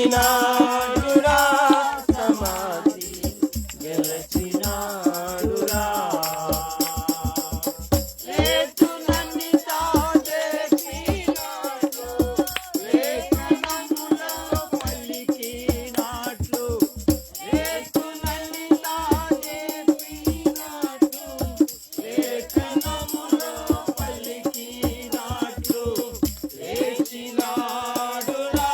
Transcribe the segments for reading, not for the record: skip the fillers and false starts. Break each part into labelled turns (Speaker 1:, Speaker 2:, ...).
Speaker 1: లేచినాడురా సమాధి గెలచినాడురా లేచునని తాజేసినాడు లేఖనములో పలికినాట్లు లేచునని తాజేసినాడు లేఖనములో పలికినాట్లు లేచినాడురా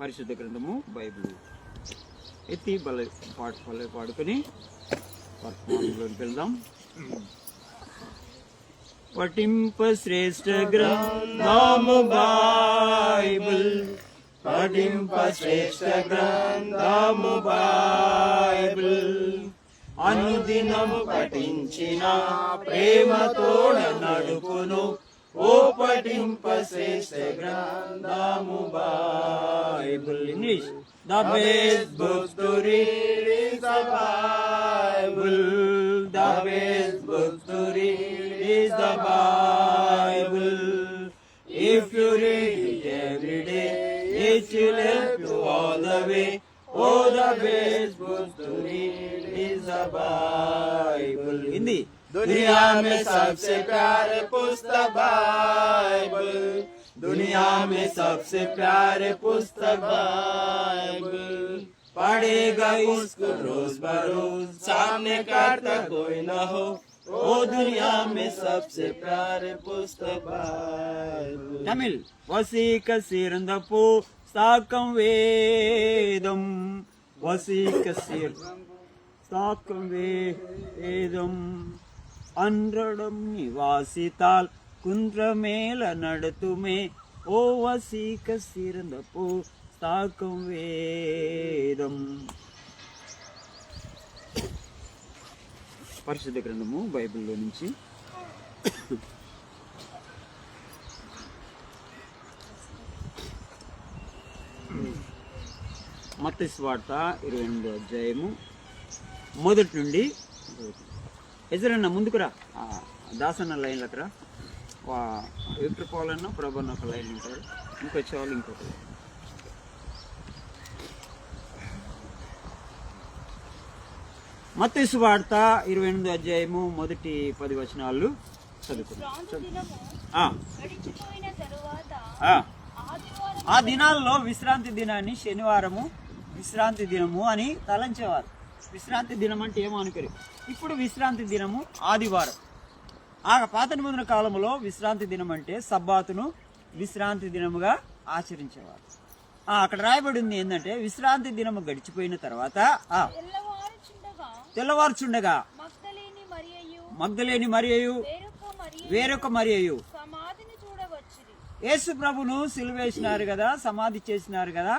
Speaker 2: పరిశుద్ధ గ్రంథము బైబిల్ ఎత్తి పాడుకొని వర్తమానంలోకి వెళ్దాం. పఠింప శ్రేష్ఠ గ్రంథము బైబిల్,
Speaker 1: పఠింప శ్రేష్ఠ గ్రంథము బైబిల్, అనుదినము పఠించిన ప్రేమతోడ నడుపును. ఓ పఠింప శ్రేష్ఠ గ్రంథము Bible.
Speaker 2: English. The best book to read is the Bible. The best book to read is the Bible. If you read it every day, it will help you all the way. Oh, the best book to read is the Bible. Hindi.
Speaker 1: दुनिया में सबसे प्यारे पुस्तक Bible, दुनिया में सबसे प्यारे पुस्तक बाइबल, पढ़ेगा उसको रोज बरोज, सामने करता कोई न हो. ओ दुनिया में सबसे प्यारे पुस्तक बाइबल.
Speaker 2: Tamil. வசிக்க சிறந்த புஸ்தகம் வேதம், வசிக்க சிறந்த வேதம், அன்றடம் நிவாசித்தால் குன்றமேல நடத்துமே. ஓ வசிக்க சிறந்த புஸ்தகம் వేదం. పరిశుద్ధ గ్రంథము బైబిల్లో నుంచి మత్తయి సువార్త 28వ అధ్యాయము మొదటి నుండి. ఎజరన్న ముందుకురా, దాసన్న లైన్లకు రా. విక్టర్ పోలన్న ప్రభన్న ఒక లైన్ ఉంటారు, ఇంకొచ్చే వాళ్ళు ఇంకొక లైన్. మత్తయి సువార్త 28వ అధ్యాయము మొదటి 10 వచనాలు చదువుకున్నాం. ఆ దినాల్లో విశ్రాంతి దినాన్ని శనివారము విశ్రాంతి దినము అని తలంచేవారు. విశ్రాంతి దినం అంటే ఏమో అనుకోరు. ఇప్పుడు విశ్రాంతి దినము ఆదివారం. ఆ పాత నిబంధన కాలంలో విశ్రాంతి దినం అంటే సబ్బాతును విశ్రాంతి దినముగా ఆచరించేవారు. అక్కడ రాయబడింది ఏంటంటే, విశ్రాంతి దినము గడిచిపోయిన తర్వాత తెల్లవారుచుండగా మగ్దలేని మరియయు వేరొక మరియయు యేసు ప్రభును సిలువేసినారు కదా, సమాధి చేసినారు కదా,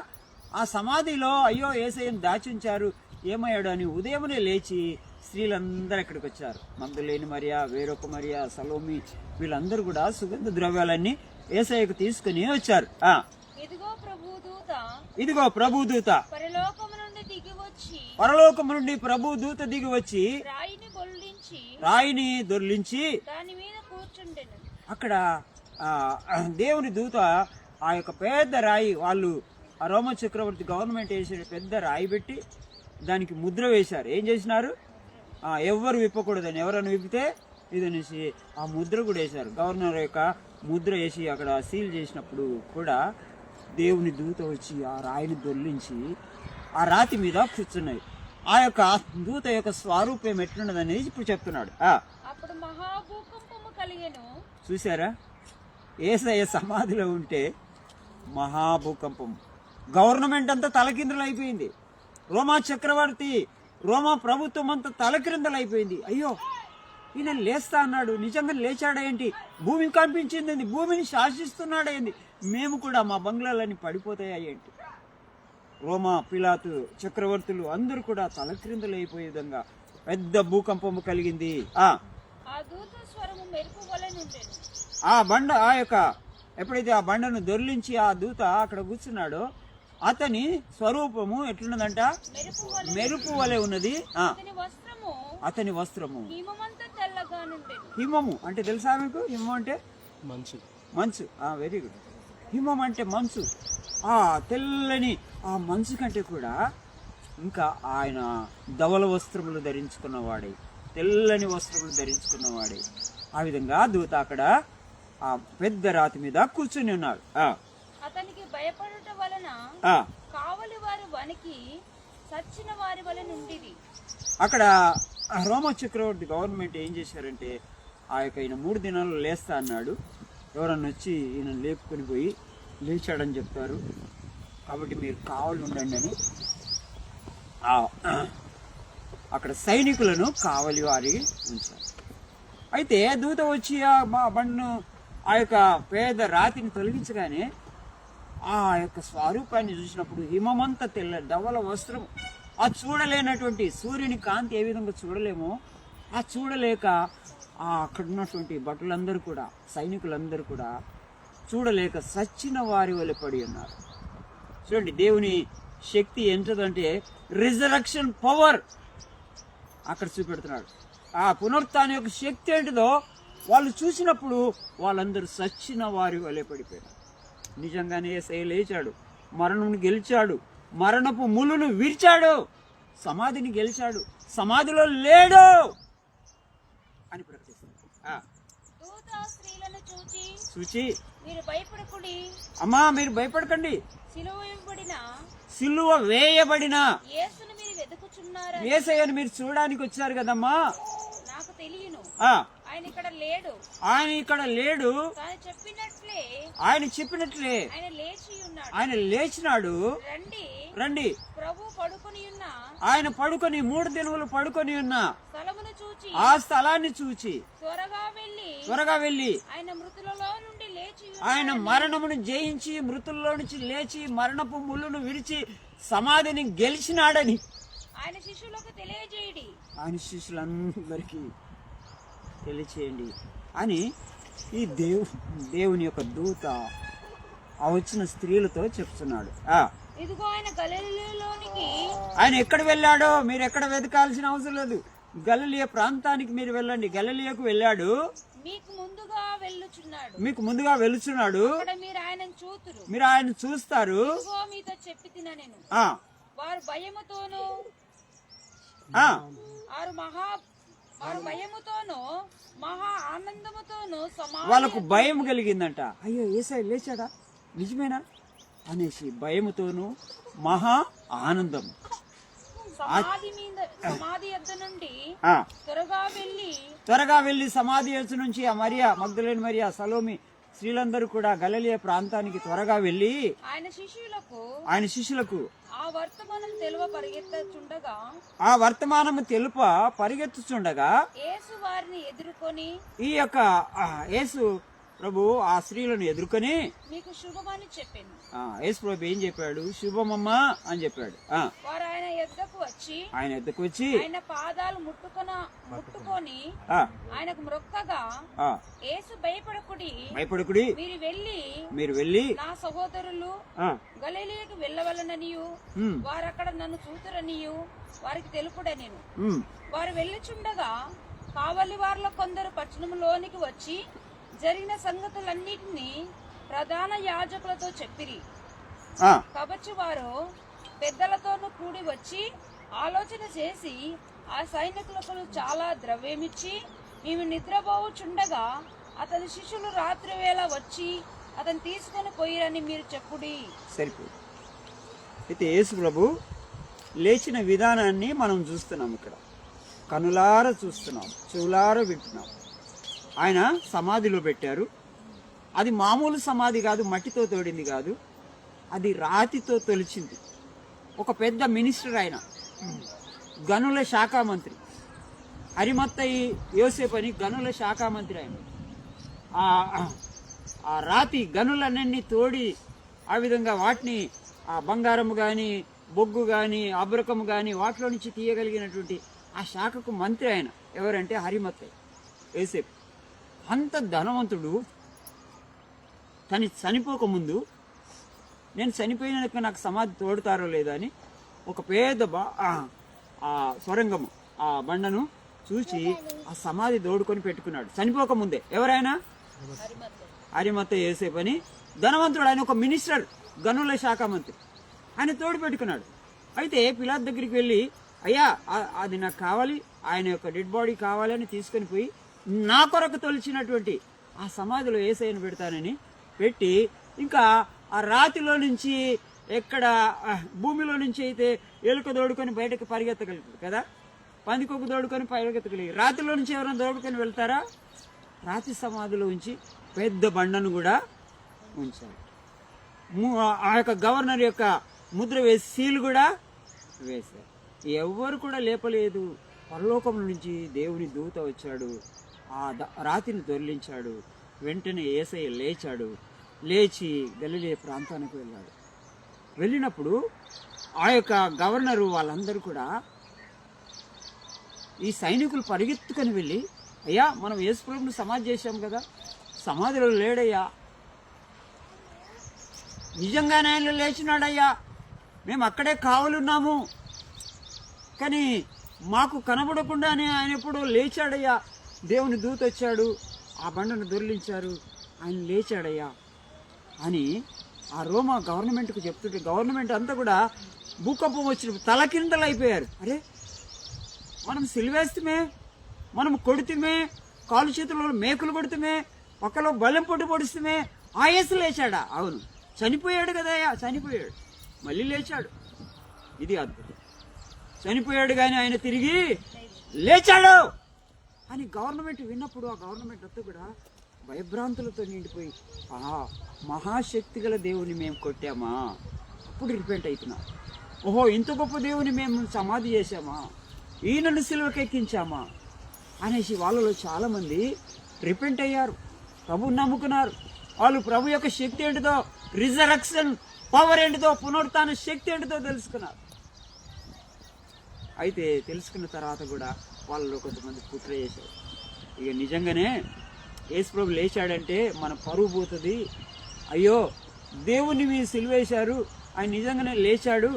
Speaker 2: ఆ సమాధిలో అయ్యో యేసయ్యను దాచుంచారు, ఏమయ్యాడు అని ఉదయమునే లేచి స్త్రీలందరూ ఇక్కడికి వచ్చారు. మగ్దలేని మరియా, వేరొక మరియా, సలోమి, వీళ్ళందరూ కూడా సుగంధ ద్రవ్యాలన్నీ యేసయ్యకు తీసుకుని వచ్చారు. ఇదిగో ప్రభుదూత పరలోకము నుండి ప్రభుదూత దిగి వచ్చి రాయిని దొర్లించి అక్కడ దేవుని దూత ఆ యొక్క పెద్ద రాయి, వాళ్ళు ఆ రోమ చక్రవర్తి గవర్నమెంట్ వేసిన పెద్ద రాయి పెట్టి దానికి ముద్ర వేశారు. ఏం చేసినారు? ఎవరు విప్పకూడదని, ఎవరైనా విప్పితే ఇదనేసి ఆ ముద్ర కూడా వేశారు. గవర్నర్ యొక్క ముద్ర వేసి అక్కడ సీల్ చేసినప్పుడు కూడా దేవుని దూత వచ్చి ఆ రాయిని దొర్లించి ఆ రాతి మీద కూర్చున్నాయి. ఆ యొక్క దూత యొక్క స్వరూపం ఎట్లున్నది అనేది ఇప్పుడు చెప్తున్నాడు. చూసారా, యేసయ్య సమాధిలో ఉంటే మహాభూకంపం, గవర్నమెంట్ అంతా తలకిందులు అయిపోయింది. రోమా చక్రవర్తి, రోమా ప్రభుత్వం అంతా తలకిందులు అయిపోయింది. అయ్యో, ఈయన లేస్తా అన్నాడు, నిజంగా లేచాడేంటి? భూమి కంపించింది, భూమిని శాసిస్తున్నాడేంటి? మేము కూడా మా బంగ్లాలన్నీ పడిపోతాయేంటి? రోమా, పిలాతు చక్రవర్తులు అందరూ కూడా తలక్రిందులు అయిపోయే విధంగా పెద్ద భూకంపము కలిగింది. ఆ బండ, ఆ యొక్క ఎప్పుడైతే ఆ బండను దొర్లించి ఆ దూత అక్కడ కూర్చున్నాడో అతని స్వరూపము ఎట్లున్నదంట? మెరుపు వలె ఉన్నది. అతని వస్త్రము హిమము అంటే తెలుసా మీకు? హిమం అంటే మంచు. Very good. హిమం అంటే మంచు. ఆ తెల్లని ఆ మంచు కంటే కూడా ఇంకా ఆయన ధవల వస్త్రములు ధరించుకున్నవాడే, తెల్లని వస్త్రములు ధరించుకున్నవాడే. ఆ విధంగా దూత అక్కడ ఆ పెద్ద రాతి మీద కూర్చుని ఉన్నాడు.
Speaker 3: అతనికి భయపడుట వలన కావలి వారి వనికి సచ్చిన వారి వలన ఉండేది.
Speaker 2: అక్కడ రోమా చక్రవర్తి గవర్నమెంట్ ఏం చేశారంటే, ఆ యొక్క ఈయన 3 దినాల్లో లేస్తా అన్నాడు. ఎవరన్నా వచ్చి ఈయన లేపుకొని పోయి లేచాడని చెప్తారు. కాబట్టి మీరు కావలి ఉండండి అని అక్కడ సైనికులను కావలి వారి ఉంచారు. అయితే దూత వచ్చి ఆ బండను ఆ యొక్క పేద రాతిని తొలగించగానే ఆ యొక్క స్వరూపాన్ని చూసినప్పుడు హిమమంత తెల్ల ధవల వస్త్రం, ఆ చూడలేనటువంటి సూర్యుని కాంతి ఏ విధంగా చూడలేమో ఆ చూడలేక అక్కడ ఉన్నటువంటి భటులందరూ కూడా, సైనికులందరూ కూడా చూడలేక సచ్చిన వారి వలె పడి ఉన్నారు. చూడండి, దేవుని శక్తి ఎంతదంటే రిజరక్షన్ పవర్ అక్కడ చూపెడుతున్నాడు. ఆ పునరుత్థానం యొక్క శక్తి ఏంటిదో వాళ్ళు చూసినప్పుడు వాళ్ళందరూ సచ్చిన వారి వలె పడిపోయారు. నిజంగానే యేసయ్య లేచాడు, మరణమును గెలిచాడు, మరణపు ములును విరిచాడు, సమాధిని గెలిచాడు, సమాధిలో లేడు అని ప్రకటిస్తున్నాడు. చూచి
Speaker 3: మీరు భయపడకుడి,
Speaker 2: అమ్మా మీరు భయపడకండి, సిలువ వేయబడిన
Speaker 3: యేసును మీరు వెతుకుచున్నారా?
Speaker 2: యేసయ్యను మీరు చూడడానికి వచ్చారు కదమ్మా.
Speaker 3: నాకు తెలియను, ఆయన ఇక్కడ లేడు,
Speaker 2: ఆయన ఇక్కడ లేడు, ఆయన చెప్పినట్లే ఆయన లేచినాడు. రండి,
Speaker 3: ప్రభు పడుకొని ఉన్న
Speaker 2: ఆయన పడుకొని 3 దినములు పడుకొని ఉన్న
Speaker 3: స్థలమును చూచి,
Speaker 2: ఆ స్థలాన్ని చూచి
Speaker 3: త్వరగా వెళ్ళి
Speaker 2: ఆయన మృతులలో నుండి లేచి, ఆయన మరణమును జయించి మృతుల్లో నుంచి లేచి మరణపు ముళ్ళును విరిచి సమాధిని గెలిచినాడని
Speaker 3: ఆయన శిష్యులకు తెలియజేయండి,
Speaker 2: ఆయన శిష్యులందరికీ తెలియచేయండి అని ఈ దేవుని యొక్క దూత ఆ వచ్చిన స్త్రీలతో చెప్తున్నాడు.
Speaker 3: ఇదిగో ఆయన గలిలయలోనికి,
Speaker 2: ఆయన ఎక్కడ వెళ్ళాడో మీరు ఎక్కడ వెతకాల్సిన అవసరం లేదు. గలిలయ ప్రాంతానికి మీరు వెళ్ళండి. గలిలయకు వెళ్ళాడు,
Speaker 3: మీకు
Speaker 2: ముందుగా వెలుచున్నాడు. మీరు ఆయన చూస్తారు.
Speaker 3: మీతో చెప్పి తినా నేను, వారు భయముతోనూ మహా ఆనందముతోనూ
Speaker 2: వాళ్ళకు భయం కలిగిందంట. అయ్యో యేసయ్య లేచాడా, నిజమేనా అనేసి భయముతోనూ మహా ఆనందం.
Speaker 3: సమాధి యొద్ద నుండి
Speaker 2: త్వరగా వెళ్లి సమాధి యొద్ద నుంచి ఆ మరియా మగ్దలేని మరియా, సలోమి స్త్రీలందరూ కూడా గలిలయ ప్రాంతానికి త్వరగా వెళ్లి ఆయన శిష్యులకు
Speaker 3: ఆ
Speaker 2: వర్తమానము తెలుప పరిగెత్తుచుండగా
Speaker 3: యేసు వారిని ఎదుర్కొని,
Speaker 2: ఈ యొక్క యేసు ప్రభు ఆ స్త్రీలను ఎదుర్కొని
Speaker 3: మీకు శుభమని చెప్పాను.
Speaker 2: యేసు ప్రభు ఏం చెప్పాడు? శుభమమ్మా అని చెప్పాడు.
Speaker 3: వారు ఆయన యొద్దకు వచ్చి ఆయన పాదాలు ముట్టుకొని ఆయనకు మ్రొక్కగా, యేసు భయపడకుడి, మీరు వెళ్ళి నా సహోదరులు గలిలయకు వెళ్ళవలననియు వారు అక్కడ నన్ను చూతురనియు వారికి తెలుపుడనెను. వారు వెళ్ళుచుండగా కావలి వారిలో కొందరు పట్టణంలోనికి వచ్చి జరిగిన సంగతులన్నిటినీ ప్రధాన యాజకులతో చెప్పిరి. కాబట్టి వారు పెద్దలతోనూ కూడి వచ్చి ఆలోచన చేసి ఆ సైనికులకు చాలా ద్రవ్యమిచ్చి, మేము నిద్రపోవుచుండగా అతని శిష్యులు రాత్రి వేళ వచ్చి అతను తీసుకొని పోయిరని మీరు చెప్పుడి.
Speaker 2: సరిపోయి. అయితే యేసు ప్రభు లేచిన విధానాన్ని మనం చూస్తున్నాం, ఇక్కడ కనులారా చూస్తున్నాం, చెవులారా వింటున్నాం. ఆయన సమాధిలో పెట్టారు. అది మామూలు సమాధి కాదు, మట్టితో తోడింది కాదు, అది రాతితో తొలిచింది. ఒక పెద్ద మినిస్టర్, ఆయన గనుల శాఖ మంత్రి, అరిమత్తయి యోసేపు అని గనుల శాఖ మంత్రి. ఆయన ఆ రాతి గనులన్నీ తోడి ఆ విధంగా వాటిని ఆ బంగారము కానీ బొగ్గు కానీ అబ్రకము కానీ వాటిలో నుంచి తీయగలిగినటువంటి ఆ శాఖకు మంత్రి ఆయన. ఎవరంటే అరిమత్తయి యోసేపు. అంత ధనవంతుడు తను చనిపోకముందు, నేను చనిపోయినాక నాకు సమాధి తోడుతారో లేదా అని ఒక పేద ఆ సొరంగము, ఆ బండను చూసి ఆ సమాధి దోడుకొని పెట్టుకున్నాడు చనిపోకముందే. ఎవరైనా అరిమత్తయి యోసేపు అని ధనవంతుడు, ఆయన ఒక మినిస్టర్, గనుల శాఖ మంత్రి. ఆయన తోడు పెట్టుకున్నాడు. అయితే పిలాతు దగ్గరికి వెళ్ళి, అయ్యా అది నాకు కావాలి, ఆయన యొక్క డెడ్ బాడీ కావాలని తీసుకొని పోయి నా కొరకు తొలిచినటువంటి ఆ సమాధిలో యేసయ్యను పెడతానని పెట్టి, ఇంకా ఆ రాతిలో నుంచి ఎక్కడ భూమిలో నుంచి అయితే ఎలుక దోడుకొని బయటకు పరిగెత్తగలుగుతుంది కదా, పందికొక్కు దోడుకొని పరిగెత్తగలిగి, రాతిలో నుంచి ఎవరైనా దోడుకొని వెళ్తారా? రాతి సమాధిలో ఉంచి పెద్ద బండను కూడా ఉంచారు. ఆ యొక్క గవర్నర్ యొక్క ముద్ర వేసి సీల్ కూడా వేశారు. ఎవరు కూడా లేపలేదు. పరలోకం నుంచి దేవుని దూత వచ్చాడు, ఆ రాతిని దొర్లించాడు. వెంటనే యేసయ్య లేచాడు. లేచి గలిలే ప్రాంతానికి వెళ్ళాడు. వెళ్ళినప్పుడు ఆ యొక్క గవర్నరు వాళ్ళందరూ కూడా, ఈ సైనికులు పరిగెత్తుకొని వెళ్ళి, అయ్యా మనం యేసుప్రభుని సమాధి చేశాం కదా, సమాధిలో లేడయ్యా, నిజంగానే ఆయన లేచినాడయ్యా, మేము అక్కడే కావలున్నాము, కానీ మాకు కనబడకుండానే ఆయన ఎప్పుడో లేచాడయ్యా, దేవుని దూత వచ్చాడు, ఆ బండను దొర్లించారు, ఆయన లేచాడయ్యా అని ఆ రోమా గవర్నమెంట్కు చెప్తుంటే, గవర్నమెంట్ అంతా కూడా భూకంపం వచ్చినప్పుడు తలకిందలు అయిపోయారు. అరే మనం సిలివేస్తమే, మనం కొడుతుమే, కాలు చేతుల్లో మేకులు కొడుతుమే, పక్కలో బల్లెం పొట్టు పొడిస్తమే, ఆ యేసు లేచాడా? అవును, చనిపోయాడు కదయ్యా, చనిపోయాడు, మళ్ళీ లేచాడు. ఇది అద్భుతం. చనిపోయాడు కానీ ఆయన తిరిగి లేచాడు అని గవర్నమెంట్ విన్నప్పుడు ఆ గవర్నమెంట్ అంతా కూడా భయభ్రాంతులతో నిండిపోయి, మహాశక్తి గల దేవుని మేము కొట్టామా, అప్పుడు రిపెంట్ అవుతున్నా, ఓహో ఇంత గొప్ప దేవుని మేము సమాధి చేశామా, ఈయనను సిలువకి ఎక్కించామా అనేసి వాళ్ళలో చాలామంది రిపెంట్ అయ్యారు, ప్రభుని నమ్ముకున్నారు. వాళ్ళు ప్రభు యొక్క శక్తి ఏంటిదో, రిజరక్షన్ పవర్ ఏంటిదో, పునరుత్థాన శక్తి ఏంటిదో తెలుసుకున్నారు. అయితే తెలుసుకున్న తర్వాత కూడా వాళ్ళలో కొంతమంది కుట్ర చేశారు. ఇక నిజంగానే యేసుప్రభు లేచాడంటే మన పరువు పోతుంది, అయ్యో దేవుణ్ణి మీరు సిలువేశారు, ఆయన నిజంగానే లేచాడు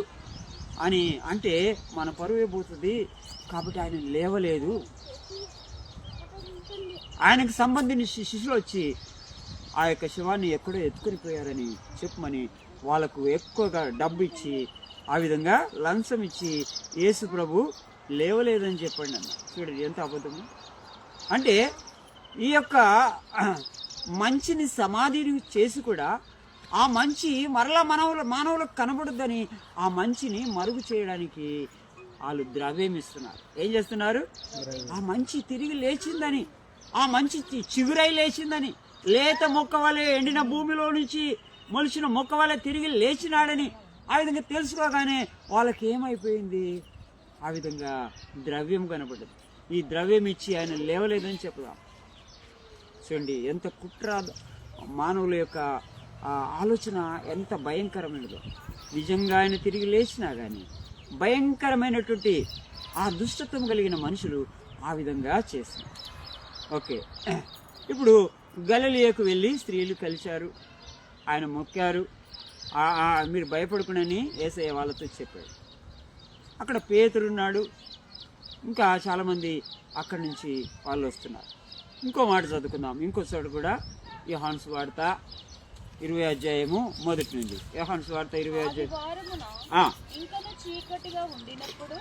Speaker 2: అని అంటే మన పరువే పోతుంది, కాబట్టి ఆయన లేవలేదు. ఆయనకు సంబంధించిన శిష్యులు వచ్చి ఆ యొక్క శవాన్ని ఎక్కడో ఎత్తుకొని పోయారని చెప్పమని వాళ్ళకు ఎక్కువగా డబ్బు ఇచ్చి, ఆ విధంగా లంచం ఇచ్చి యేసు ప్రభు లేవలేదని చెప్పండి అన్న. చూడండి ఎంత అబద్ధము. అంటే ఈ యొక్క మంచిని సమాధిని చేసి కూడా ఆ మంచి మరలా మానవులకు కనబడుద్దని ఆ మంచిని మరుగు చేయడానికి వాళ్ళు ద్రవ్యం ఇస్తున్నారు. ఏం చేస్తున్నారు? ఆ మంచి తిరిగి లేచిందని, ఆ మంచి చిగురై లేచిందని, లేత మొక్క వలె ఎండిన భూమిలో నుంచి మొలిచిన మొక్క వలె తిరిగి లేచినాడని ఆ విధంగా తెలుసుకోగానే వాళ్ళకి ఏమైపోయింది? ఆ విధంగా ద్రవ్యం కనబడ్డది. ఈ ద్రవ్యం ఇచ్చి ఆయన లేవలేదని చెప్దాం. చూడండి ఎంత కుట్ర, మానవుల యొక్క ఆలోచన ఎంత భయంకరమైనదో. నిజంగా ఆయన తిరిగి లేచినా కానీ భయంకరమైనటువంటి ఆ దుష్టత్వం కలిగిన మనుషులు ఆ విధంగా చేస్తున్నారు. ఓకే, ఇప్పుడు గలిలయకు వెళ్ళి స్త్రీలు కలిశారు, ఆయన మొక్కారు, మీరు భయపడుకునని యేసయ్య వాళ్ళతో చెప్పాడు. అక్కడ పేతురున్నాడు, ఇంకా చాలామంది అక్కడి నుంచి వాళ్ళు వస్తున్నారు. ఇంకో మాట చదువుకుందాం. ఇంకో చోటు కూడా యోహాను సువార్త 20 అధ్యాయము మొదటి నుండి. యోహాను సువార్త 20 అధ్యాయం.
Speaker 3: ఇంకను చీకటిగా ఉండినప్పుడు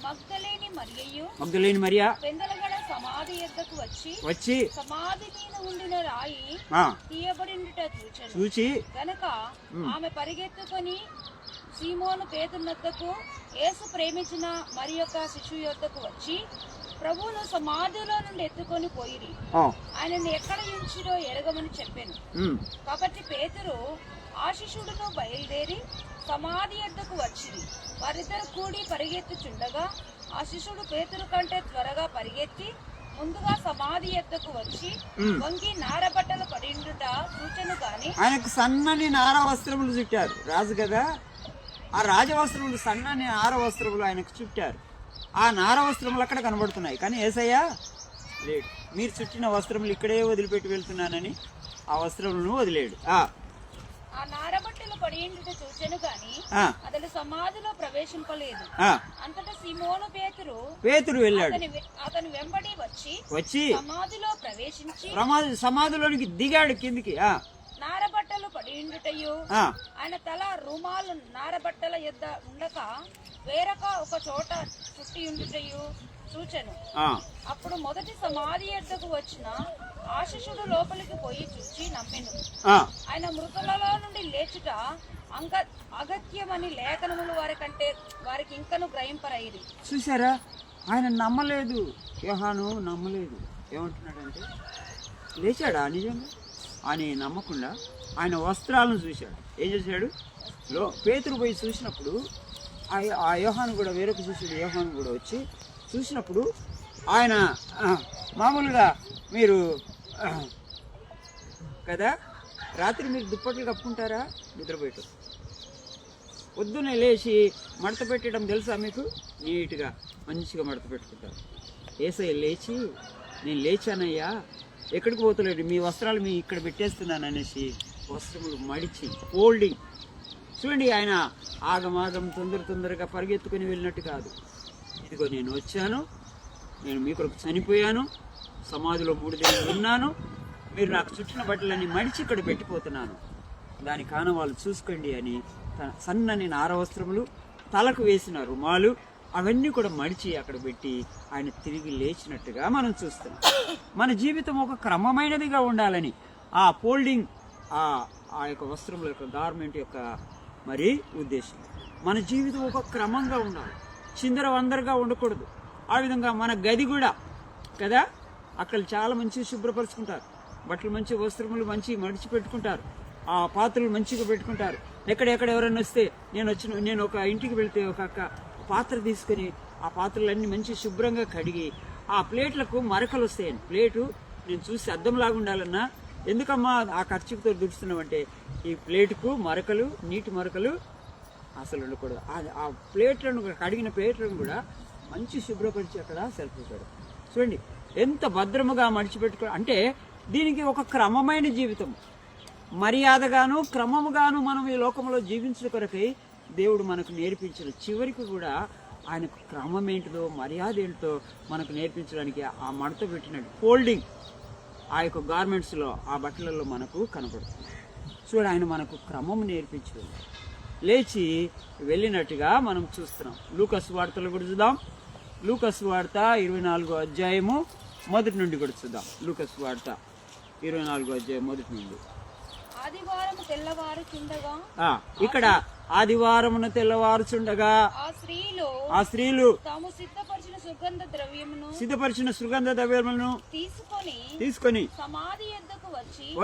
Speaker 2: మగ్దలేని మరియా
Speaker 3: పెందలగడ సమాధి యొద్దకు వచ్చి సమాధి మీద ఉండిన రాయి తీయబడినట చూచి గనక ఆమె పరిగెత్తుకొని సీమోను పేతురునొద్దకు, యేసు ప్రేమించిన మరి యొక్క శిశువు యొద్దకు వచ్చి ప్రభువును సమాధిలో నుండి ఎత్తుకొని పోయిరి, ఆయనను ఎక్కడ ఉంచిరో ఎరగమని చెప్పాను. కాబట్టి పేతురు ఆ శిశువును బయలుదేరి సమాధి యొద్దకు వచ్చింది. వారిద్దరు కూడి పరిగెత్తుచుండగా ఆ శిశువుడు పేతురు కంటే త్వరగా పరిగెత్తి ముందుగా సమాధి యొద్దకు వచ్చి వంగి నారబట్టలు పడిండుట సూచన గాని,
Speaker 2: ఆయనకు సన్నని నార వస్త్రములు చుట్టారు. రాజు కదా, ఆ రాజవస్త్రములు సన్నని నార వస్త్రములు ఆయనకు చుట్టారు. ఆ నార వస్త్రములు అక్కడ కనబడుతున్నాయి, కానీ యేసయ్య లేడు. మీరు చుట్టిన వస్త్రములు ఇక్కడే వదిలిపెట్టి వెళ్తున్నానని ఆ వస్త్రములను వదిలేడు.
Speaker 3: ఆ నారబట్టలు పడియుండుట చూచెను గాని అతడు సమాధిలో ప్రవేశింపలేదు. అంతటా సీమోను పేతురు వెళ్ళాడు. అతను వెంబడి వచ్చి సమాధిలో ప్రవేశించి
Speaker 2: సమాధిలోనికి దిగాడు కిందికి.
Speaker 3: నారబట్టలు పడియుండుటయు ఆయన తల రుమాలు నారబట్టల యొద్ద ఉండక వేరొక ఒక చోట చుట్టియుండుటయు చూచెను. అప్పుడు మొదటి సమాధి యొద్దకు వచ్చిన ఆ శిశుడు లోపలికి పోయి చూచి నమ్మెను. ఆయన మృతులలో నుండి లేచుట అగత్యమని లేఖనములు వారికి ఇంకను గ్రహింపరైరి.
Speaker 2: చూసారా, ఆయన నమ్మలేదు, యోహాను నమ్మలేదు. ఏమంటున్నాడంటే లేచాడా నిజంగా అని నమ్మకుండా ఆయన వస్త్రాలను చూశాడు. ఏం చేశాడు? పేతురు పోయి చూసినప్పుడు ఆ యోహాను కూడా, వేరొక శిష్యుడు యోహాను కూడా వచ్చి చూసినప్పుడు ఆయన మామూలుగా మీరు కదా రాత్రి మీరు దుప్పట్లు కప్పుకుంటారా? నిద్రపోయేటప్పుడు పొద్దున్నే లేచి మడత పెట్టడం తెలుసా మీకు? నీట్గా మంచిగా మడత పెట్టుకుంటారు. యేసయ్య లేచి, నేను లేచానయ్యా, ఎక్కడికి పోతలేడు, మీ వస్త్రాలు మీ ఇక్కడ పెట్టేస్తున్నాను అనేసి వస్త్రములు మడిచి ఫోల్డింగ్. చూడండి, ఆయన ఆగమాగం తొందరగా పరిగెత్తుకుని వెళ్ళినట్టు కాదు. ఇదిగో నేను వచ్చాను, నేను మీ కొరకు చనిపోయాను, సమాధిలో 3 దినాలు ఉన్నాను, మీరు నాకు చుట్టిన బట్టలన్నీ మడిచి ఇక్కడ పెట్టిపోతున్నాను, దాని కారణాలు చూసుకోండి అని సన్నని నార వస్త్రములు, తలకు వేసిన రుమాలు అవన్నీ కూడా మడిచి అక్కడ పెట్టి ఆయన తిరిగి లేచినట్టుగా మనం చూస్తున్నాం. మన జీవితం ఒక క్రమమైనదిగా ఉండాలని ఆ ఫోల్డింగ్, ఆ యొక్క వస్త్రముల యొక్క గార్మెంట్ యొక్క మరి ఉద్దేశం. మన జీవితం ఒక క్రమంగా ఉండాలి, చిందరవందరగా ఉండకూడదు. ఆ విధంగా మన గది కూడా కదా, అక్కడ చాలా మంచిగా శుభ్రపరుచుకుంటారు, బట్టలు మంచి, వస్త్రములు మంచి మడిచి పెట్టుకుంటారు, ఆ పాత్రలు మంచిగా పెట్టుకుంటారు. ఎక్కడెక్కడ ఎవరైనా వస్తే, నేను ఒక ఇంటికి వెళ్తే ఒక అక్క పాత్ర తీసుకొని ఆ పాత్రలన్నీ మంచి శుభ్రంగా కడిగి ఆ ప్లేట్లకు మరకలు వస్తాయండి. ప్లేటు నేను చూసి అద్దంలాగా ఉండాలన్నా, ఎందుకమ్మా ఆ ఖర్చుతో దుడుస్తున్నామంటే ఈ ప్లేటుకు మరకలు, నీటి మరకలు అసలు ఉండకూడదు. ఆ ప్లేట్లను కడిగిన ప్లేట్లను కూడా మంచి శుభ్రపరిచి అక్కడ సెల్ఫిస్తాడు. చూడండి ఎంత భద్రముగా మడిచిపెట్టుకో. అంటే దీనికి ఒక క్రమమైన జీవితం, మర్యాదగాను క్రమముగాను మనం ఈ లోకంలో జీవించిన కొరకై దేవుడు మనకు నేర్పించిన, చివరికి కూడా ఆయనకు క్రమం ఏంటిదో మర్యాద ఏంటిదో మనకు నేర్పించడానికి ఆ మడత పెట్టినట్టు ఫోల్డింగ్ ఆ యొక్క గార్మెంట్స్లో, ఆ బట్టలలో మనకు కనపడుతుంది. చూడ ఆయన మనకు క్రమం నేర్పించడం, లేచి వెళ్ళినట్టుగా మనం చూస్తున్నాం. లూకాసు వార్తలు కూడా చూద్దాం. లూకాసు వార్త 24వ అధ్యాయము 1 నుండి కూడా చూద్దాం. లూకాసు వార్త 24వ అధ్యాయం 1 నుండి.
Speaker 3: ఆదివారము తెల్లవారుచుండగా,
Speaker 2: ఇక్కడ ఆదివారమున తెల్లవారుచుండగా ఆ స్త్రీలు తాము సిద్ధపరిచిన సుగంధ ద్రవ్యములను తీసుకొని సమాధి యొద్దకు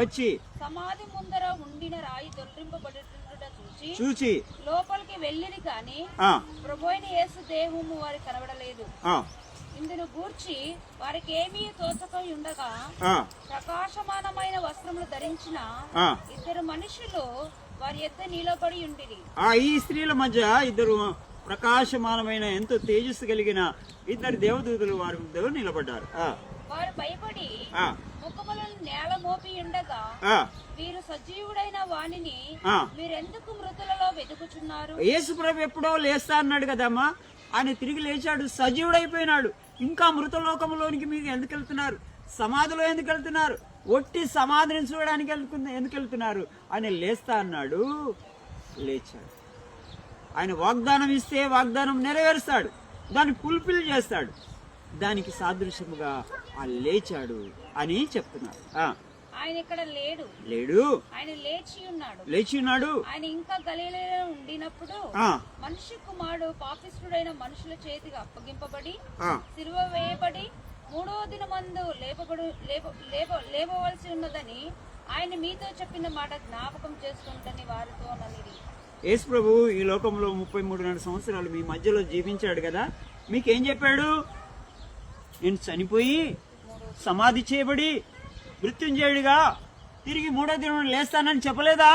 Speaker 2: వచ్చి
Speaker 3: సమాధి ముందర ఉండిన రాయి దొర్లింపబడుట
Speaker 2: చూచి
Speaker 3: లోపలికి వెళ్ళిరి గాని ప్రభువైన యేసు దేహము వారికి కనబడలేదు. ఇందును గూర్చి వారికి ఏమీ తోచక ఉండగా ప్రకాశమానమైన వస్త్రములు ధరించిన 2 మనుషులు వారి యొద్ద నిలబడి ఉండిరి.
Speaker 2: ఈ స్త్రీల మధ్య 2 ప్రకాశమానమైన ఎంతో తేజస్సు కలిగిన 2 దేవదూతలు వారి ముందు నిలబడ్డారు.
Speaker 3: వారు భయపడి ముఖములను నేల మోపి ఉండగా వీరు సజీవుడైన వాణిని మీరెందుకు మృతులలో వెతుకుచున్నారు?
Speaker 2: యేసు ప్రభు ఎప్పుడో లేస్తా అన్నాడు కదమ్మా, ఆయన తిరిగి లేచాడు, సజీవుడైపోయినాడు. ఇంకా మృతలోకంలోనికి మీరు ఎందుకు వెళ్తున్నారు? సమాధిలో ఎందుకు వెళ్తున్నారు? ఒట్టి సమాధిని చూడడానికి ఎందుకు వెళ్తున్నారు? ఆయన లేస్తా అన్నాడు, లేచాడు. ఆయన వాగ్దానం ఇస్తే వాగ్దానం నెరవేరుస్తాడు, దాన్ని ఫుల్ఫిల్ చేస్తాడు. దానికి సాదృశ్యముగా ఆ లేచాడు అని చెప్తున్నారు.
Speaker 3: ఆయన ఇక్కడ
Speaker 2: లేడు,
Speaker 3: ఆయన
Speaker 2: లేచి ఉన్నాడు.
Speaker 3: ఆయన ఇంకా గలిలయలో ఉండినప్పుడు మనిషి కుమారుడు పాపిష్ఠుడైన మనుషుల చేతికి అప్పగింపబడి సిలువ వేయబడి 3వ దినమందు లేపవలసి ఉన్నదని ఆయన మీతో చెప్పిన మాట జ్ఞాపకం చేసుకుంటని వారితో అనిరి.
Speaker 2: యేసు ప్రభు ఈ లోకంలో 33 సంవత్సరాలు మీ మధ్యలో జీవించాడు కదా, మీకేం చెప్పాడు? నేను చనిపోయి సమాధి చేయబడి మృత్యుంజయుడిగా తిరిగి 3వ దినం లేస్తానని చెప్పలేదా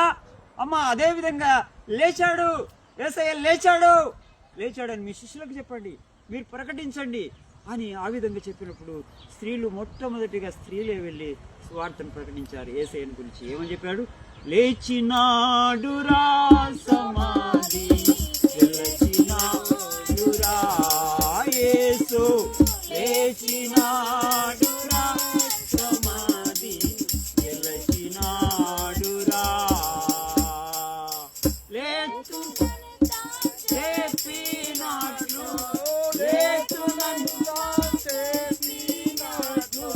Speaker 2: అమ్మా? అదే విధంగా లేచాడు, యేసయ్య లేచాడని మీ శిష్యులకు చెప్పండి, మీరు ప్రకటించండి అని ఆ విధంగా చెప్పినప్పుడు స్త్రీలు మొట్టమొదటిగా స్త్రీలే వెళ్ళి సువార్తను ప్రకటించారు. యేసయ్యను గురించి ఏమని చెప్పాడు? లేచినాడురా సమాధి లేచినాడురా యేసు లేచినాడురా సమాధి లేచినాడురా లేపినట్లు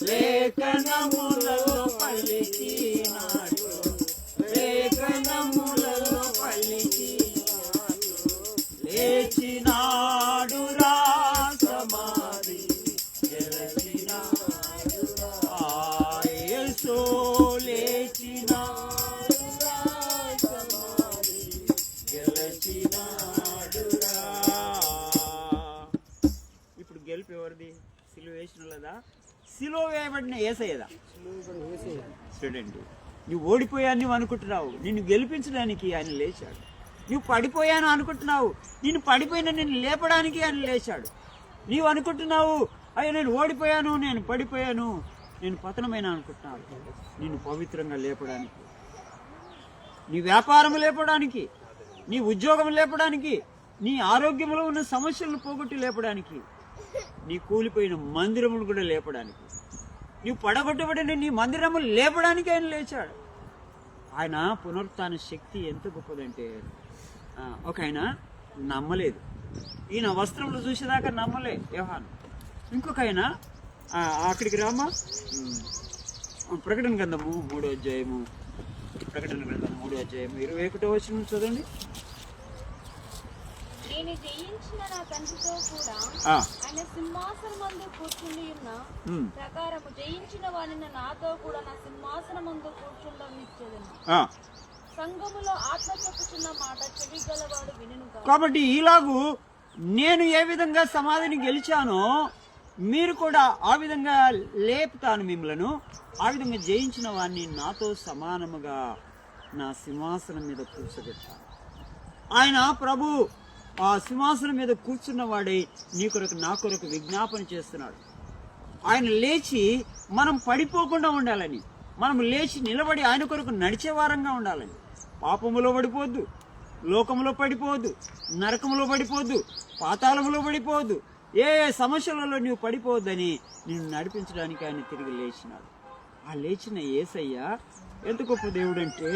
Speaker 2: లేఖనములలో పలికినాడు లేచినాడురా సమాధి యేసు లేచినాడు. లేచినదా సిలువ వేయబడిన యేసయ్యదా? చూడండి, నువ్వు ఓడిపోయాను నువ్వు అనుకుంటున్నావు, నిన్ను గెలిపించడానికి ఆయన లేచాడు. నువ్వు పడిపోయాను అనుకుంటున్నావు, నిన్ను పడిపోయిన నిన్ను లేపడానికి ఆయన లేచాడు. నీవు అనుకుంటున్నావు అయ్యో నేను ఓడిపోయాను, నేను పడిపోయాను, నేను పతనమైన అనుకుంటున్నావు. నిన్ను పవిత్రంగా లేపడానికి, నీ వ్యాపారం లేపడానికి, నీ ఉద్యోగం లేపడానికి, నీ ఆరోగ్యంలో ఉన్న సమస్యలను పోగొట్టి లేపడానికి, నీ కూలిపోయిన మందిరములు కూడా లేపడానికి, నీవు పడగొట్టబడిన నీ మందిరములు లేపడానికి ఆయన లేచాడు. ఆయన పునరుత్థాన శక్తి ఎంత గొప్పదంటే ఒక ఆయన నమ్మలేదు. ఈయన వస్త్రములు చూసేదాకా నమ్మలే యోహాను. ఇంకొక ఆయన అక్కడికి రామా, ప్రకటన గ్రంథము 3వ అధ్యాయము, ప్రకటన గ్రంథం 3వ అధ్యాయము 21వ వచనం చదవండి.
Speaker 3: నేను జయించిన నా తండ్రితో కూడా ఆయన సింహాసనమందు కూర్చుండి ఉన్న ప్రకారము జయించిన వాడిని నాతో కూడా నా సింహాసనమందు కూర్చుండనిచ్చేదను. సంఘములో ఆత్మ చెప్పుచున్న మాట చెవి గలవాడు వినును.
Speaker 2: కాబట్టి ఈలాగు నేను ఏ విధంగా సమాధిని గెలిచానో మీరు కూడా ఆ విధంగా లేపుతాను మిమ్మలను. ఆ విధంగా జయించిన వాడిని నాతో సమానముగా నా సింహాసనం మీద కూర్చోబెట్టాను. ఆయన ప్రభు ఆ సింహాసనం మీద కూర్చున్నవాడై నీ కొరకు నా కొరకు విజ్ఞాపన చేస్తున్నాడు. ఆయన లేచి మనం పడిపోకుండా ఉండాలని, మనం లేచి నిలబడి ఆయన కొరకు నడిచే వారంగా ఉండాలని. పాపములో పడిపోవద్దు, లోకములో పడిపోవద్దు, నరకములో పడిపోవద్దు, పాతాళములో పడిపోవద్దు, ఏ సమస్యలలో నీవు పడిపోవద్దని నిన్ను నడిపించడానికి ఆయన తిరిగి లేచినాడు. ఆ లేచిన యేసయ్య ఎంత గొప్ప దేవుడు అంటే,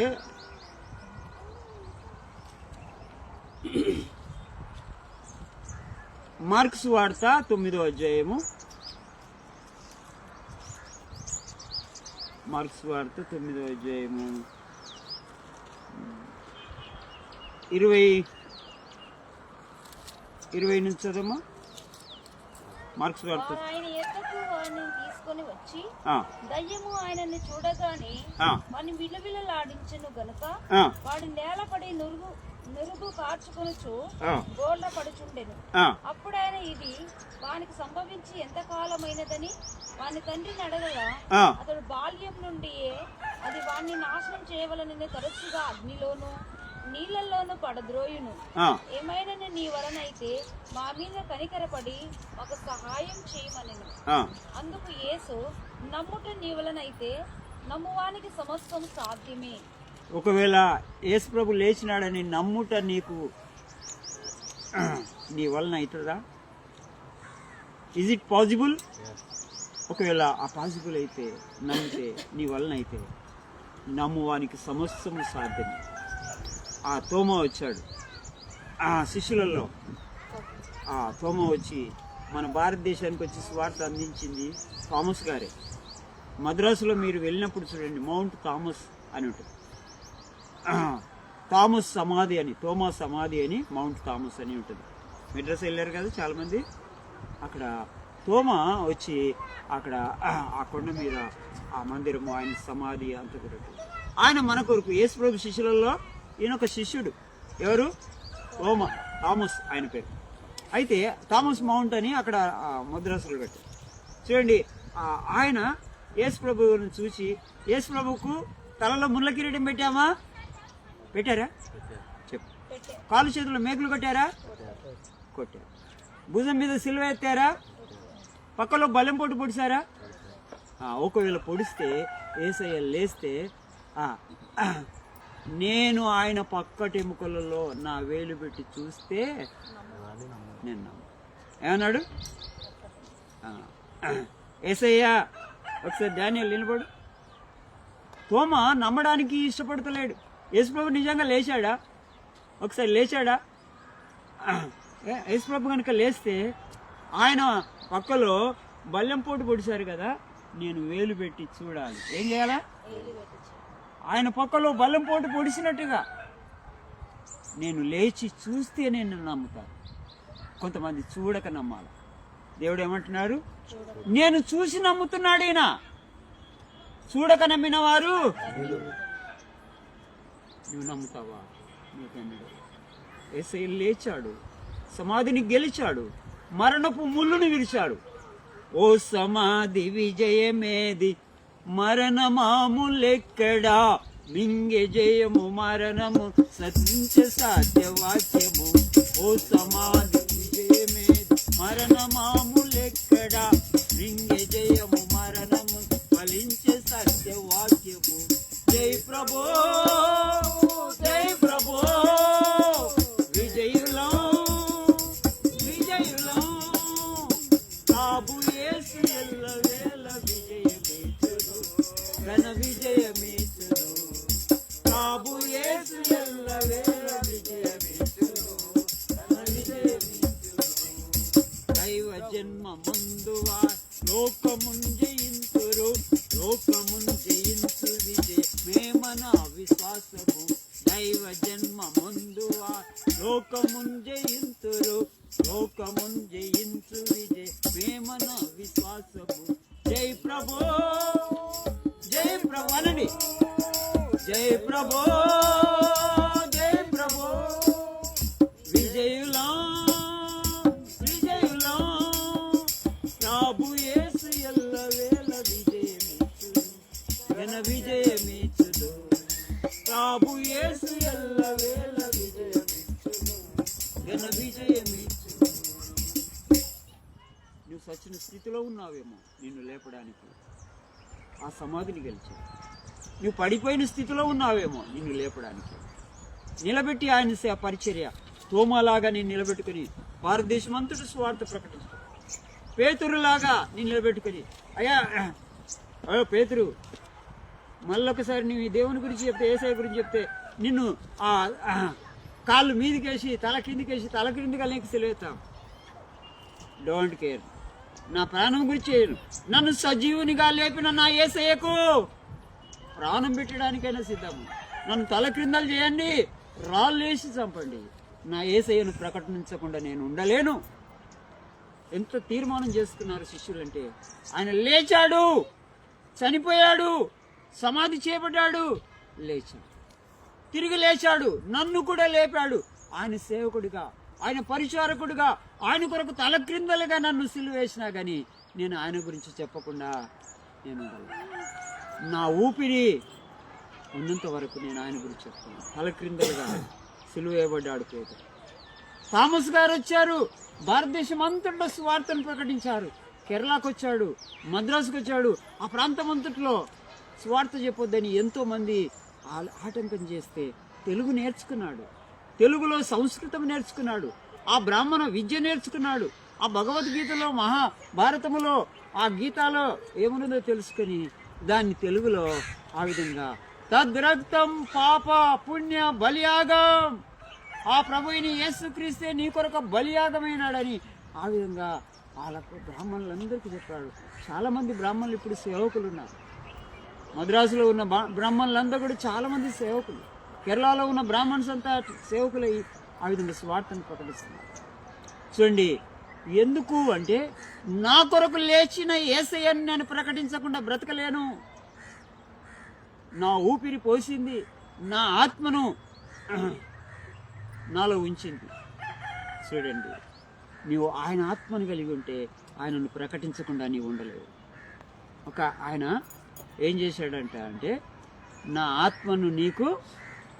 Speaker 2: మార్క్స్ వార్త 9వ అధ్యాయము, మార్క్స్ వార్త 9వ అధ్యాయము 20 నుంచి చదమ్మా. మార్క్స్ వార్త.
Speaker 3: ఆయన ఎద్దకు వాడిని తీసుకొని వచ్చి దయ్యము ఆయనని చూడగానే వాడిని విలవిలలాడించెను గనుక వాడు నేలపడి నురుగు కార్చుకొనుచు గోళ్ళ పడుచుండెను. అప్పుడు ఆయన ఇది వానికి సంభవించి ఎంత కాలమైనదని వాని తండ్రిని అడగగా అతడు బాల్యం నుండియే అది వాణ్ణి నాశనం చేయవలనని తరచుగా అగ్నిలోను నీళ్లలోను పడద్రోయును. ఏమైనా నీ వలనైతే మా మీద కనికరపడి ఒక సహాయం చేయమనెను. అందుకు యేసు నమ్ముట నీ వలనైతే నమ్మువానికి సమస్తం సాధ్యమే.
Speaker 2: ఒకవేళ యేసు ప్రభు లేచినాడని నమ్ముట నీకు నీ వలన అవుతుందా? Is it possible? ఒకవేళ ఆ పాసిబుల్ అయితే, నమ్మితే, నీ వలన అయితే, నమ్మువానికి సమస్తము సాధ్యమే. ఆ తోమ వచ్చాడు, ఆ శిష్యులలో ఆ తోమ వచ్చి మన భారతదేశానికి వచ్చి స్వార్థ అందించింది థామస్ గారే. మద్రాసులో మీరు వెళ్ళినప్పుడు చూడండి, మౌంట్ థామస్ అని ఉంటుంది. థామస్ సమాధి అని, తోమా సమాధి అని మౌంట్ థామస్ అని ఉంటుంది. మెడ్రాస్ వెళ్ళారు కదా చాలామంది. అక్కడ తోమ వచ్చి అక్కడ ఆ కొండ మీద ఆ మందిరము, ఆయన సమాధి అంత కూడా. ఆయన మన కొరకు యేసు ప్రభు శిష్యులలో ఈయన ఒక శిష్యుడు. ఎవరు? థామస్ ఆయన పేరు. అయితే థామస్ మౌంట్ అని అక్కడ మద్రాసులు పెట్టారు. చూడండి, ఆయన యేసు ప్రభువుని చూసి, యేసు ప్రభువుకు తలలో ముళ్ళ కిరీటం పెట్టామా? పెట్టారా? చెప్పు. కాలు చేతుల్లో మేకులు కొట్టారా? కొట్టారు. భుజం మీద సిలువ ఎత్తారా? పక్కలో బలం పోటు పొడిచారా? ఒకవేళ పొడిస్తే, యేసయ్య లేస్తే, నేను ఆయన పక్కటెముకలలో నా వేలు పెట్టి చూస్తే నేను ఏమన్నాడు? యేసయ్య ఒకసారి డానియేల్ నిలబడు. తోమ నమ్మడానికి ఇష్టపడతలేడు. యేసుప్రభు నిజంగా లేచాడా? ఒకసారి లేచాడా? యేసుప్రభు కనుక లేస్తే ఆయన పక్కలో బల్లెం పోటు పొడిచారు కదా, నేను వేలు పెట్టి చూడాలి. ఏం చేయాలా? ఆయన పక్కలో బల్లెం పోటు పొడిచినట్టుగా నేను లేచి చూస్తే నేను నమ్ముతాను. కొంతమంది చూడక నమ్మాలి. దేవుడు ఏమంటున్నాడు? నేను చూసి నమ్ముతున్నాడు. ఈయన చూడక నమ్మిన వారు నువ్వు నమ్ముతావా? యేసయ్య లేచాడు, సమాధిని గెలిచాడు, మరణపు ముళ్ళును విరిచాడు. ఓ సమాధి విజయమేది, మరణమాములెక్కడా, మింగె జయము మరణము సత్య సాధ్యవాక్యము. ఓ సమాధి విజయమేది, మరణమాములెక్కడా, మింగె జయము మరణము ఫలించే సత్యవాక్యము. జై ప్రభో జై ప్రభో, విజయులం విజయులం, కాబు యేసు ఎల్లవేళ విజయమేచును, ఘన విజయమేచును. కాబు యేసు ఎల్లవేళ విజయమేచును, ఘన విజయమేచును. దైవ జన్మ ముందువా లోకమున్ జయింతురు, లోకమున్ జయించు విజయమే మన విశ్వాసము. దైవ జన్మ ముందువా లోకమున్ జయింతురు, లోకమున్ జయించు విజయమే మన విశ్వాసము. జై ప్రభో జై ప్రభు అనండి. జై ప్రభో జై ప్రభో, విజయులం విజయులం, ప్రభు యేసు ఎల్లవేళ విజయమేచును, ఘన విజయమేచును. ప్రభు యేసు ఎల్లవేళ విజయమేచును, ఘన విజయమేచును. నువ్వు సచిన స్థితిలో ఉన్నావేమో, నిన్ను లేపడానికి ఆ సమాధిని గెలిచావు. నువ్వు పడిపోయిన స్థితిలో ఉన్నావేమో, నిన్ను లేపడానికి నిలబెట్టి ఆయన పరిచర్య తోమాలాగా నేను నిలబెట్టుకుని భారతదేశం అంతటి స్వార్థ ప్రకటిస్తాను. పేతురులాగా నేను నిలబెట్టుకుని, అయ్యా అయ్యో పేతురు, మళ్ళొకసారి నువ్వు ఈ దేవుని గురించి చెప్తే, యేసయ్య గురించి చెప్తే నిన్ను ఆ కాళ్ళు మీదికేసి తల కిందికేసి తల కిందిగా నీకు సెలవుతాం. డోంట్ కేర్, నా ప్రాణం గురించి చేయను. నన్ను సజీవునిగా లేపిన నా యేసయ్యకు ప్రాణం పెట్టడానికైనా సిద్ధము. నన్ను తల క్రిందలు చేయండి, రాళ్ళు వేసి చంపండి, నా యేసయ్యను ప్రకటించకుండా నేను ఉండలేను. ఎంత తీర్మానం చేసుకున్నారు శిష్యులంటే, ఆయన లేచాడు, చనిపోయాడు, సమాధి చేయబడ్డాడు, లేచాడు, తిరిగి లేచాడు, నన్ను కూడా లేపాడు. ఆయన సేవకుడిగా, ఆయన పరిచారకుడిగా, ఆయన కొరకు తల క్రిందలుగా నన్ను సిలువ వేసినా కానీ నేను ఆయన గురించి చెప్పకుండా నేను ఉండలేను. నా ఊపిరి ఉన్నంత వరకు నేను ఆయన గురించి చెప్తాను. తల క్రిందలుగా సిలువ వేయబడ్డాడు పేతురు. థామస్ గారు వచ్చారు, భారతదేశం అంతట్లో స్వార్థను ప్రకటించారు. కేరళకు వచ్చాడు, మద్రాసుకు వచ్చాడు, ఆ ప్రాంతం అంతట్లో స్వార్థ చెప్పొద్దని ఎంతోమంది ఆటంకం చేస్తే తెలుగు నేర్చుకున్నాడు, తెలుగులో సంస్కృతం నేర్చుకున్నాడు, ఆ బ్రాహ్మణ విద్య నేర్చుకున్నాడు, ఆ భగవద్గీతలో మహాభారతములో ఆ గీతాలో ఏమున్నదో తెలుసుకొని దాన్ని తెలుగులో ఆ విధంగా తద్రక్తం పాప పుణ్య బలియాగం, ఆ ప్రభువుని యేసుక్రీస్తే నీ కొరకు బలియాగమైనాడని ఆ విధంగా వాళ్ళకు బ్రాహ్మణులందరికీ చెప్పాడు. చాలామంది బ్రాహ్మణులు ఇప్పుడు సేవకులు ఉన్నారు. మద్రాసులో ఉన్న బ్రాహ్మణులందరూ కూడా చాలామంది సేవకులు, కేరళలో ఉన్న బ్రాహ్మణ్స్ అంతా సేవకులై ఆ విధంగా స్వార్థను ప్రకటిస్తున్నారు. చూడండి, ఎందుకు అంటే నా కొరకు లేచిన యేసయ్యను నేను ప్రకటించకుండా బ్రతకలేను. నా ఊపిరి పోసింది, నా ఆత్మను నాలో ఉంచింది. చూడండి, నీవు ఆయన ఆత్మను కలిగి ఉంటే ఆయనను ప్రకటించకుండా నీవు ఉండలేవు. ఆయన ఏం చేశాడంట అంటే, నా ఆత్మను నీకు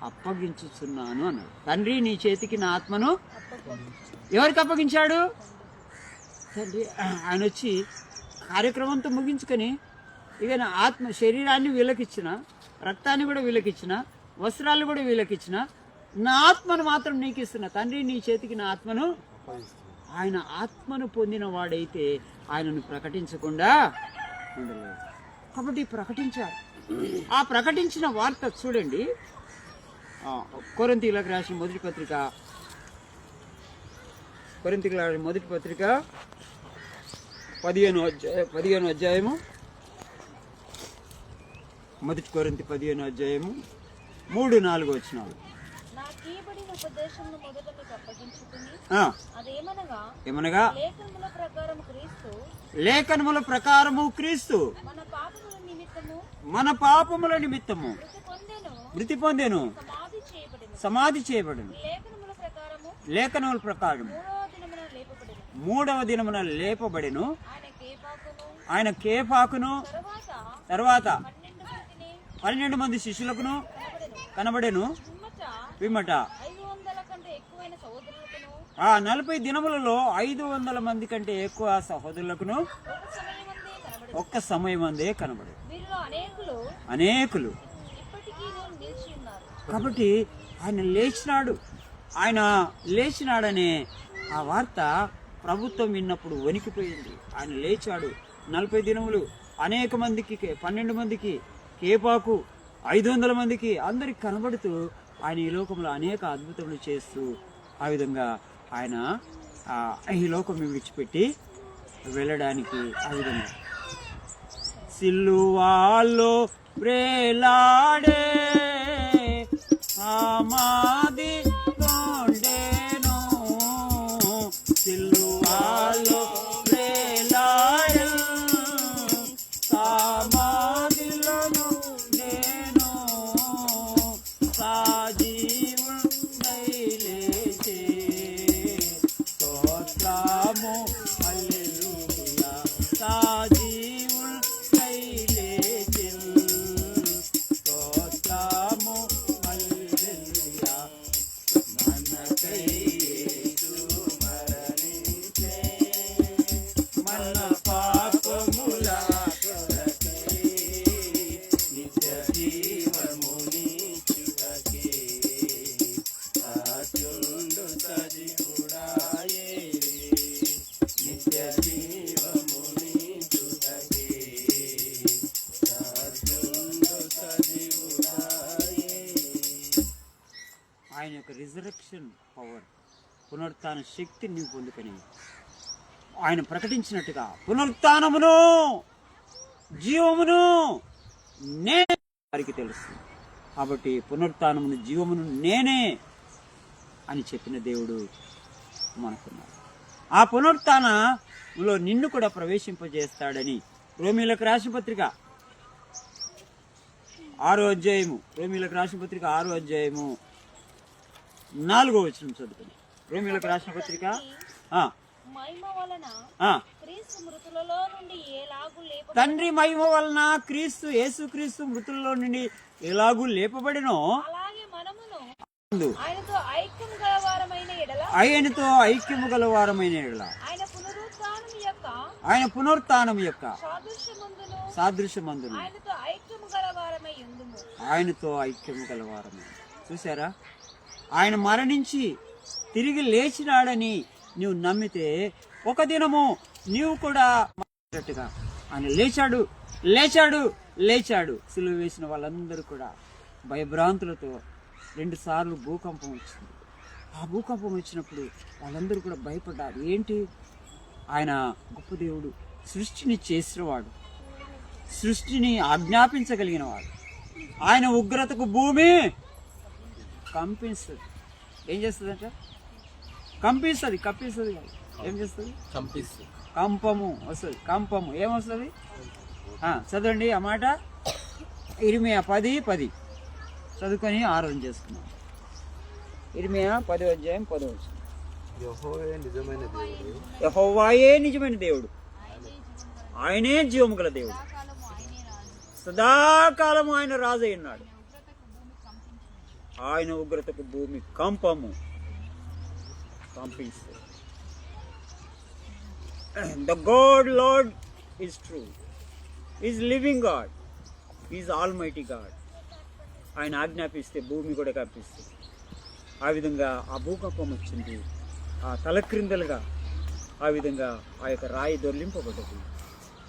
Speaker 2: అప్పగించుచున్నాను అన్నాడు. తండ్రి, నీ చేతికి నా ఆత్మను ఎవరికి అప్పగించాడు? తండ్రి. ఆయన వచ్చి కార్యక్రమంతో ముగించుకొని ఇక నా ఆత్మ శరీరాన్ని వీళ్ళకిచ్చిన, రక్తాన్ని కూడా వీళ్ళకిచ్చిన, వస్త్రాలు కూడా వీళ్ళకిచ్చిన, నా ఆత్మను మాత్రం నీకు ఇస్తున్నా. తండ్రి, నీ చేతికి నా ఆత్మను. ఆయన ఆత్మను పొందిన వాడైతే ఆయనను ప్రకటించకుండా ఉండలేదు. కాబట్టి ప్రకటించారు. ఆ ప్రకటించిన వార్త చూడండి, కొరింథీయులకు రాసిన మొదటి పత్రిక 15వ అధ్యాయము, మొదటి కొరింథీ 15వ అధ్యాయము 3-4 వచనాలు. ఏమనగా లేఖనముల ప్రకారము క్రీస్తు మన పాపముల నిమిత్తము మృతి పొందెను, సమాధి చేయబడెను, లేఖనముల ప్రకారము 3వ దినమున లేపబడెను, ఆయన కేఫాకును తర్వాత
Speaker 3: 12
Speaker 2: మంది శిష్యులకును కనబడెను. పిమ్మట 40 దినములలో 500 మంది కంటే ఎక్కువ సహోదరులకును ఒక్క సమయమందే కనబడు అనేకులు. కాబట్టి ఆయన లేచినాడనే ఆ వార్త ప్రభుత్వం విన్నప్పుడు వణికిపోయింది. ఆయన లేచాడు. 40 దినములు అనేక మందికి, 12 మందికి, కేపాకు 500 మందికి అందరికి కనబడుతూ ఆయన ఈ లోకంలో అనేక అద్భుతములు చేస్తూ ఆ విధంగా ఆయన ఈ లోకం విడిచిపెట్టి వెళ్ళడానికి ఆ విధంగా సిలువాలో ప్రేలాడే సమాధి కొండేను, సిలువాలో ప్రేలాడే సమాధిలోను నేను సజీవుడై లేచే స్తోత్రము హల్లెలూయా, సజీవుడై లేచే స్తోత్రము హల్లెలూయా. మనకై యేసు మరణించే మన పాపముల కొరకై నిత్య జీవమునిచ్చుటకే సాచుండు సజీవుడాయే, నిత్య జీవమునిచ్చుటకే సాచుండు సజీవుడాయే. ఆయన యొక్క రిజరెక్షన్ పవర్, పునరుత్థాన శక్తిని నీవు పొందుకొని ఆయన ప్రకటించినట్టుగా పునరుత్థానమును జీవమును నేనే వారికి తెలుసు. కాబట్టి పునరుత్థానమును జీవమును నేనే అని చెప్పిన దేవుడు మనకున్నాడు. ఆ పునరుత్థానంలో నిన్ను కూడా ప్రవేశింపజేస్తాడని రోమీయులకు రాసిన పత్రిక 6వ అధ్యాయము, రోమీయులకు రాసిన పత్రిక 6వ అధ్యాయము 4వ వచనం చదువుకుని. రోమీయులకు రాసిన పత్రిక
Speaker 3: మహిమ వలన క్రీస్తు మృతులలో నుండి ఎలాగూ
Speaker 2: తండ్రి మహిమ వలన యేసుక్రీస్తు మృతుల్లో నుండి ఎలాగూ లేపబడినో
Speaker 3: అలాగే మనమును
Speaker 2: ఆయనతో ఐక్యము గలవారమైన ఎడల ఆయన పునరుత్థానం యొక్క సాదృశ్యమందును ఆయనతో ఐక్యము గలవారమై. చూసారా, ఆయన మరణించి తిరిగి లేచినాడని నీవు నమ్మితే ఒక దినము నీవు కూడా ఆయన లేచాడు. సిలువ వేసిన వాళ్ళందరూ కూడా భయభ్రాంతులతో 2 సార్లు భూకంపం వచ్చింది. ఆ భూకంపం వచ్చినప్పుడు వాళ్ళందరూ కూడా భయపడ్డారు. ఏంటి, ఆయన గొప్ప దేవుడు, సృష్టిని చేసినవాడు, సృష్టిని ఆజ్ఞాపించగలిగిన వాడు. ఆయన ఉగ్రతకు భూమి కంపిస్తుంది. ఏం చేస్తుందంట? కప్పిస్తుంది కాదు, ఏం చేస్తుంది? కంపము వస్తుంది. కంపము ఏమొస్తుంది? చదవండి ఆ మాట. ఇర్మియా 10:10 చదువుకొని ఆరోజు చేసుకున్నాం. ఇర్మియా 10వ అధ్యాయం 10వ వచనం. యెహోవాయే నిజమైన దేవుడు, ఆయనే జీవము గల దేవుడు, సదాకాలము ఆయన రాజు అయి ఉన్నాడు. ఆయన ఉగ్రతకు భూమి కంపిస్తుంది. The God Lord is true, is living God, is almighty God. ఆయన ఆజ్ఞాపిస్తే భూమి కూడా కంపిస్తుంది. ఆ విధంగా ఆ భూకంపం వచ్చింది. ఆ తలక్రిందలుగా ఆ విధంగా ఆ యొక్క రాయి దొర్లింపబడ్డది.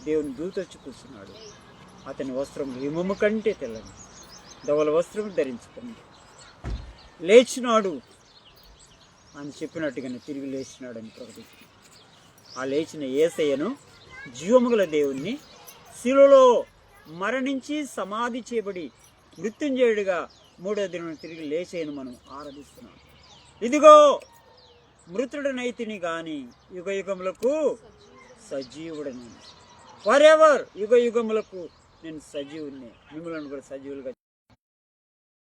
Speaker 2: దేవుని దూత వచ్చి కూర్చున్నాడు. అతని వస్త్రం హిమము కంటే తెల్లని, ధవల వస్త్రం ధరించుకుంది. లేచినాడు అని చెప్పినట్టుగానే తిరిగి లేచినాడని ప్రకటించింది. ఆ లేచిన యేసయ్యను, జీవముగల దేవుణ్ణి, శిలువలో మరణించి సమాధి చేయబడి మృత్యుంజయుడిగా 3వ దినం తిరిగి లేచేయను మనం ఆరాధిస్తున్నాం. ఇదిగో మృతుడనైతిని గాని యుగ యుగములకు సజీవుడని, ఫర్ ఎవర్ యుగ యుగములకు నేను సజీవుడిని, మిమ్మల్ని కూడా సజీవులుగా